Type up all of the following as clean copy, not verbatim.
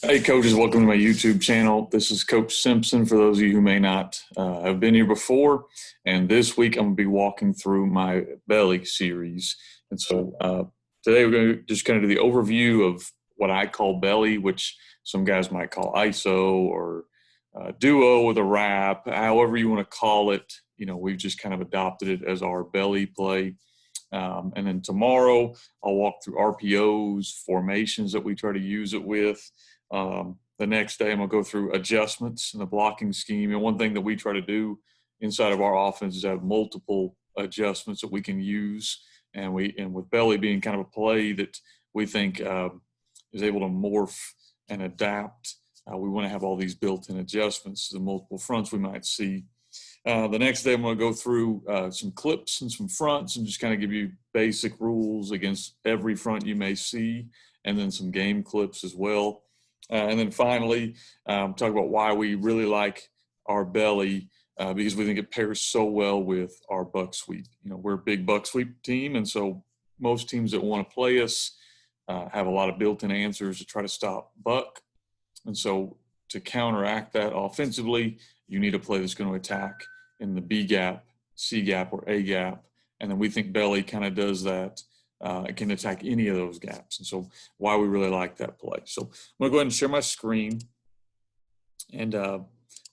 Hey, coaches, welcome to my YouTube channel. This is Coach Simpson for those of you who may not have been here before. And this week I'm going to be walking through my belly series. And so today we're going to just kind of do the overview of what I call belly, which some guys might call ISO or duo with a wrap, however you want to call it. You know, we've just kind of adopted it as our belly play. And then tomorrow I'll walk through RPOs, formations that we try to use it with. The next day I'm going to go through adjustments in the blocking scheme. And one thing that we try to do inside of our offense is have multiple adjustments that we can use. And with belly being kind of a play that we think is able to morph and adapt, we want to have all these built-in adjustments to the multiple fronts we might see. The next day I'm going to go through some clips and some fronts and just kind of give you basic rules against every front you may see, and then some game clips as well. And then finally, talk about why we really like our belly because we think it pairs so well with our buck sweep. You know, we're a big buck sweep team, and so most teams that want to play us have a lot of built-in answers to try to stop buck. And so to counteract that offensively, you need a play that's going to attack in the B gap, C gap, or A gap. And then we think belly kind of does that. It can attack any of those gaps. And so why we really like that play. So I'm going to go ahead and share my screen and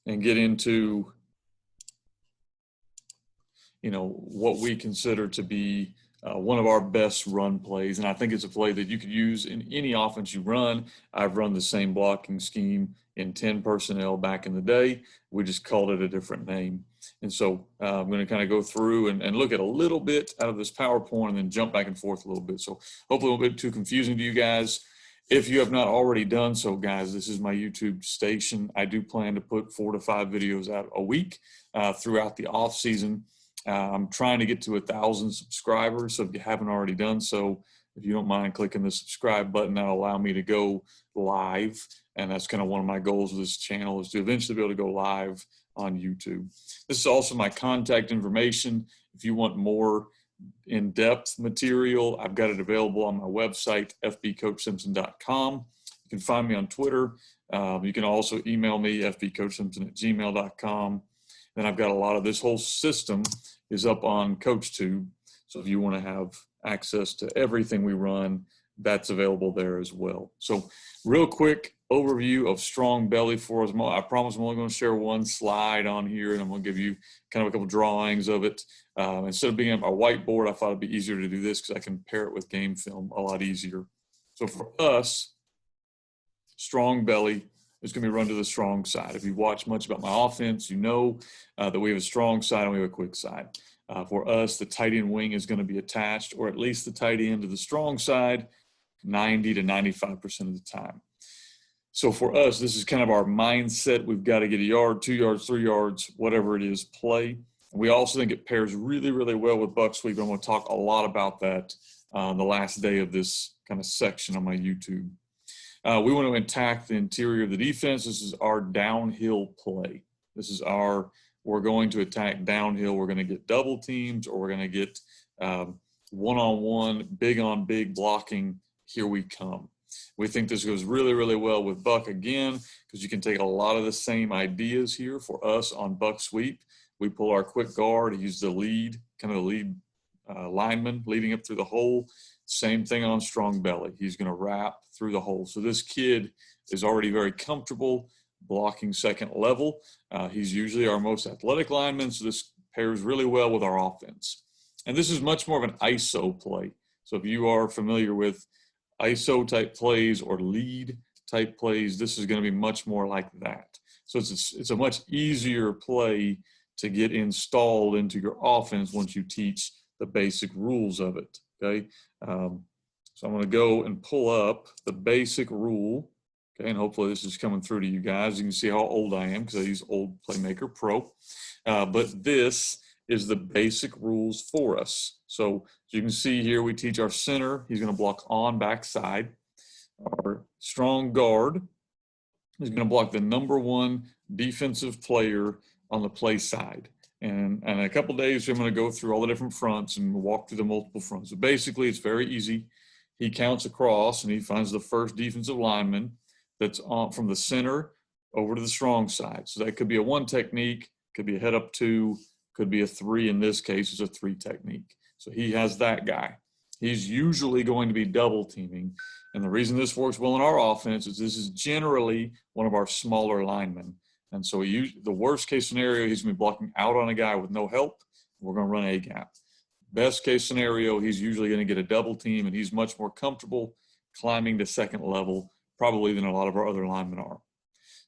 get into, you know, what we consider to be one of our best run plays. And I think it's a play that you could use in any offense you run. I've run the same blocking scheme in 10 personnel back in the day. We just called it a different name. And so I'm going to kind of go through and look at a little bit out of this PowerPoint and then jump back and forth a little bit. So hopefully it won't be too confusing to you guys. If you have not already done so, guys, this is my YouTube station. I do plan to put 4 to 5 videos out a week throughout the off season. I'm trying to get to 1,000 subscribers. So if you haven't already done so, if you don't mind clicking the subscribe button, that'll allow me to go live. And that's kind of one of my goals with this channel, is to eventually be able to go live on YouTube. This is also my contact information. If you want more in-depth material, I've got it available on my website, fbcoachsimpson.com. You can find me on Twitter. You can also email me, fbcoachsimpson@gmail.com. Then I've got a lot of this whole system is up on CoachTube. So if you want to have access to everything we run, that's available there as well. So real quick overview of strong belly for us. I promise I'm only going to share one slide on here, and I'm going to give you kind of a couple drawings of it. Instead of being on my whiteboard, I thought it'd be easier to do this because I can pair it with game film a lot easier. So for us, strong belly is going to be run to the strong side. If you watch much about my offense, you know that we have a strong side and we have a quick side. For us, the tight end wing is going to be attached, or at least the tight end to the strong side, 90 to 95% of the time. So for us, this is kind of our mindset. We've got to get a yard, 2 yards, 3 yards, whatever it is, play. And we also think it pairs really, really well with buck sweep. I'm going to talk a lot about that the last day of this kind of section on my YouTube. We want to attack the interior of the defense. This is our downhill play. This is we're going to attack downhill. We're going to get double teams, or we're going to get one-on-one, big-on-big blocking. Here we come. We think this goes really, really well with buck again, because you can take a lot of the same ideas here for us on buck sweep. We pull our quick guard, he uses the lead, kind of the lead lineman leading up through the hole. Same thing on strong belly. He's going to wrap through the hole. So this kid is already very comfortable blocking second level. He's usually our most athletic lineman, so this pairs really well with our offense. And this is much more of an ISO play. So if you are familiar with ISO type plays or lead type plays, this is going to be much more like that. So it's a much easier play to get installed into your offense once you teach the basic rules of it. Okay. So I'm going to go and pull up the basic rule. Okay. And hopefully this is coming through to you guys. You can see how old I am because I use Old Playmaker Pro. But this is the basic rules for us. So as you can see here, we teach our center. He's going to block on backside. Our strong guard is going to block the #1 defensive player on the play side. And in a couple days, I'm going to go through all the different fronts and walk through the multiple fronts. So basically, it's very easy. He counts across and he finds the first defensive lineman. that's on from the center over to the strong side. So that could be a 1 technique, could be a head up 2, could be a 3. In this case, it's a 3 technique. So he has that guy. He's usually going to be double teaming. And the reason this works well in our offense is this is generally one of our smaller linemen. And so the worst case scenario, he's going to be blocking out on a guy with no help. We're going to run a gap. Best case scenario, he's usually going to get a double team, and he's much more comfortable climbing to second level probably than a lot of our other linemen are.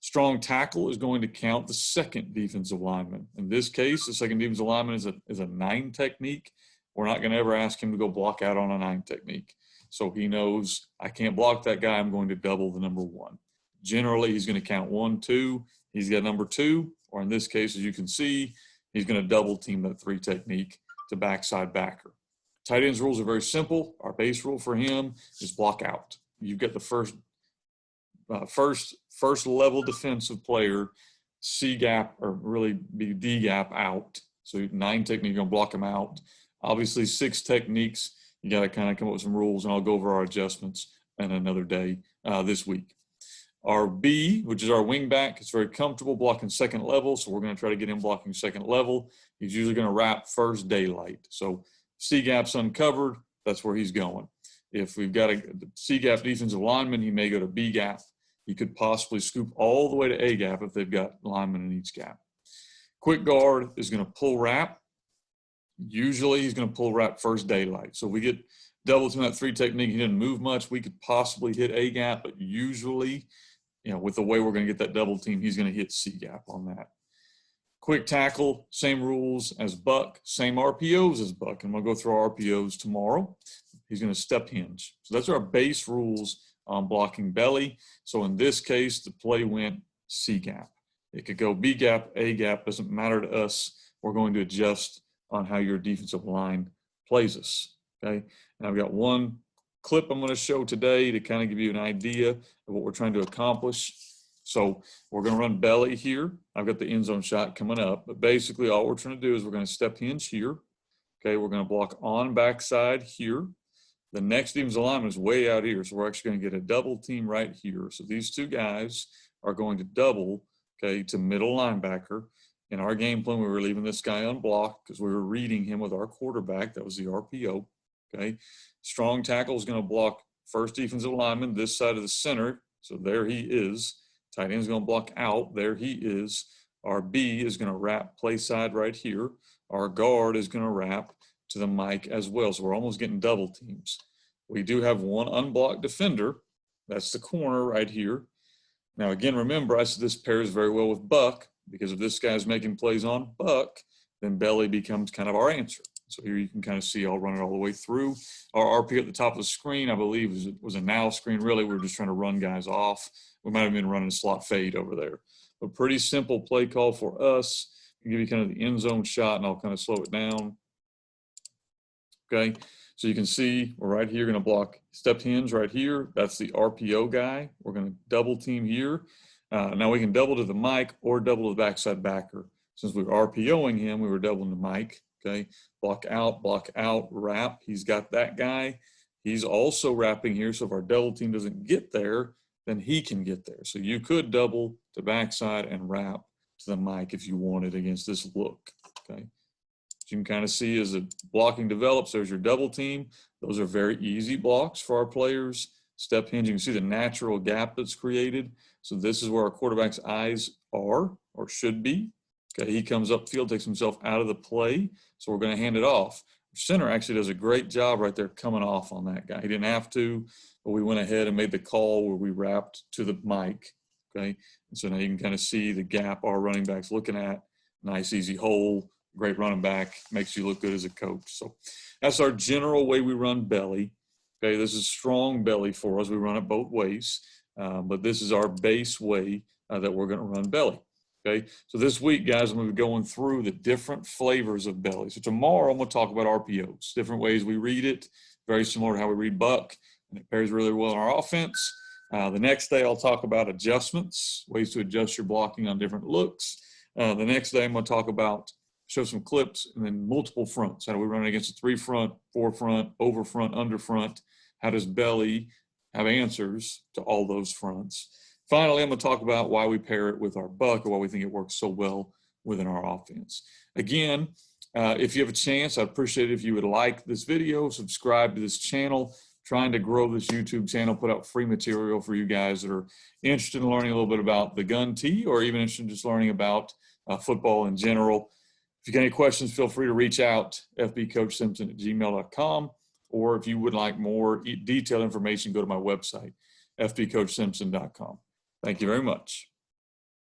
Strong tackle is going to count the second defensive lineman. In this case, the second defensive lineman is a 9 technique. We're not going to ever ask him to go block out on a 9 technique. So he knows I can't block that guy. I'm going to double the number 1. Generally, he's going to count 1, 2. He's got number 2, or in this case, as you can see, he's going to double team that 3 technique to backside backer. Tight ends rules are very simple. Our base rule for him is block out. You've got the first level defensive player, C gap, or really be D gap out. So 9 technique, you're going to block him out. Obviously 6 techniques, you got to kind of come up with some rules, and I'll go over our adjustments in another day this week. Our B, which is our wing back, is very comfortable blocking second level, so we're going to try to get him blocking second level. He's usually going to wrap first daylight. So C gap's uncovered, that's where he's going. If we've got a C gap defensive lineman, he may go to B gap. He could possibly scoop all the way to A gap if they've got linemen in each gap. Quick guard is going to pull wrap. Usually he's going to pull wrap first daylight. So if we get double team that 3 technique, he didn't move much, we could possibly hit A gap, but usually, with the way we're going to get that double team, he's going to hit C gap on that. Quick tackle, same rules as Buck, same RPOs as Buck. And we'll go through our RPOs tomorrow. He's going to step hinge. So that's our base rules on blocking belly. So in this case, the play went C gap. It could go B gap, A gap, doesn't matter to us. We're going to adjust on how your defensive line plays us, okay? And I've got one clip I'm going to show today to kind of give you an idea of what we're trying to accomplish. So we're going to run belly here. I've got the end zone shot coming up, but basically all we're trying to do is we're going to step hinge here. Okay, we're going to block on backside here. The next defensive lineman is way out here, so we're actually going to get a double team right here. So these 2 guys are going to double, okay, to middle linebacker. In our game plan, we were leaving this guy unblocked because we were reading him with our quarterback. That was the RPO, okay? Strong tackle is going to block first defensive lineman this side of the center. So there he is. Tight end is going to block out. There he is. Our B is going to wrap play side right here. Our guard is going to wrap to the mic as well. So we're almost getting double teams. We do have one unblocked defender. That's the corner right here. Now, again, remember, I said this pairs very well with Buck, because if this guy's making plays on Buck, then belly becomes kind of our answer. So here you can kind of see I'll run it all the way through. Our RP at the top of the screen, I believe, was a now screen. Really, we were just trying to run guys off. We might have been running a slot fade over there. But pretty simple play call for us. I'll give you kind of the end zone shot, and I'll kind of slow it down. Okay, so you can see we're right here going to block stepped hinge right here. That's the RPO guy. We're going to double team here. Now we can double to the mic or double to the backside backer. Since we were RPOing him, we were doubling the mic. Okay, block out, wrap. He's got that guy. He's also wrapping here. So if our double team doesn't get there, then he can get there. So you could double to backside and wrap to the mic if you wanted against this look. Okay. You can kind of see as the blocking develops, there's your double team. Those are very easy blocks for our players. Step hinge, you can see the natural gap that's created. So this is where our quarterback's eyes are or should be. Okay, he comes upfield, takes himself out of the play. So we're going to hand it off. Center actually does a great job right there coming off on that guy. He didn't have to, but we went ahead and made the call where we wrapped to the mic. Okay, and so now you can kind of see the gap our running back's looking at. Nice, easy hole. Great running back, makes you look good as a coach. So that's our general way we run belly. Okay, this is strong belly for us. We run it both ways, but this is our base way that we're going to run belly. Okay, so this week, guys, I'm going to be going through the different flavors of belly. So tomorrow, I'm going to talk about RPOs, different ways we read it, very similar to how we read Buck, and it pairs really well in our offense. The next day, I'll talk about adjustments, ways to adjust your blocking on different looks. The next day, I'm going to talk about show some clips, and then multiple fronts. How do we run against a 3 front, 4 front, over front, under front? How does belly have answers to all those fronts? Finally, I'm going to talk about why we pair it with our buck, or why we think it works so well within our offense. Again, if you have a chance, I'd appreciate it if you would like this video, subscribe to this channel. Trying to grow this YouTube channel, put out free material for you guys that are interested in learning a little bit about the gun tee, or even interested in just learning about football in general. If you got any questions, feel free to reach out, fbcoachsimpson@gmail.com, or if you would like more detailed information, go to my website, fbcoachsimpson.com. Thank you very much.